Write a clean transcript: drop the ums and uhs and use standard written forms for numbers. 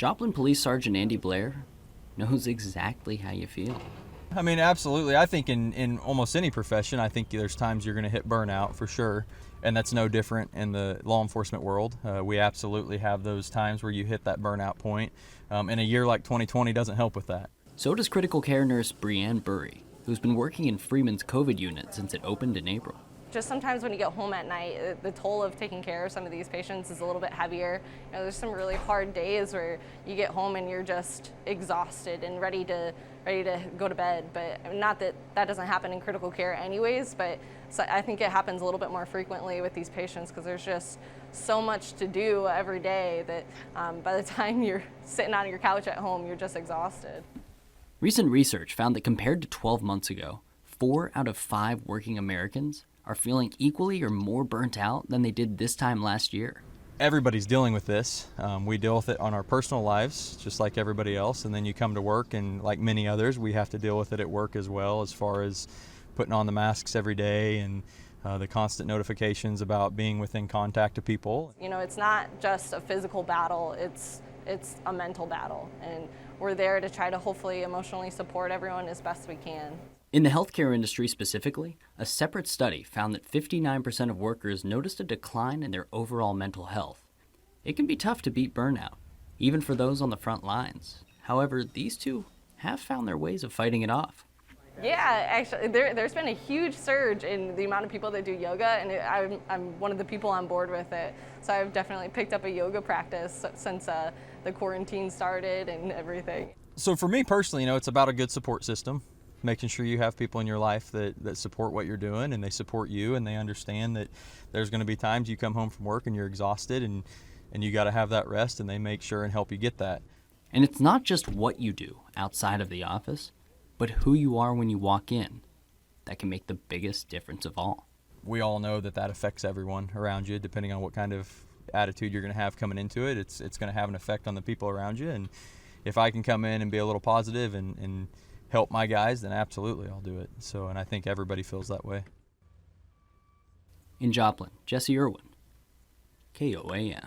Joplin Police Sergeant Andy Blair knows exactly how you feel. I mean, absolutely. I think in almost any profession, I think there's times you're going to hit burnout for sure. And that's no different in the law enforcement world. We absolutely have those times where you hit that burnout point. And a year like 2020 doesn't help with that. So does critical care nurse Brianne Burry, who's been working in Freeman's COVID unit since it opened in April. Just sometimes when you get home at night, the toll of taking care of some of these patients is a little bit heavier. You know, there's some really hard days where you get home and you're just exhausted and ready to go to bed. But not that that doesn't happen in critical care anyways, but so I think it happens a little bit more frequently with these patients because there's just so much to do every day that by the time you're sitting on your couch at home, you're just exhausted. Recent research found that compared to 12 months ago, 4 out of 5 working Americans are feeling equally or more burnt out than they did this time last year. Everybody's dealing with this. We deal with it on our personal lives, just like everybody else, and then you come to work, and like many others, we have to deal with it at work as well, as far as putting on the masks every day and the constant notifications about being within contact of people. You know, it's not just a physical battle, it's a mental battle, and we're there to try to hopefully emotionally support everyone as best we can. In the healthcare industry specifically, a separate study found that 59% of workers noticed a decline in their overall mental health. It can be tough to beat burnout, even for those on the front lines. However, these two have found their ways of fighting it off. Yeah, actually, there's been a huge surge in the amount of people that do yoga, and I'm one of the people on board with it. So I've definitely picked up a yoga practice since the quarantine started and everything. So for me personally, it's about a good support system. Making sure you have people in your life that support what you're doing, and they support you, and they understand that there's going to be times you come home from work and you're exhausted, and you got to have that rest, and they make sure and help you get that. And it's not just what you do outside of the office, but who you are when you walk in that can make the biggest difference of all. We all know that affects everyone around you, depending on what kind of attitude you're going to have coming into it. It's going to have an effect on the people around you, and if I can come in and be a little positive and help my guys, then absolutely I'll do it. And I think everybody feels that way. In Joplin, Jesse Irwin, KOAM.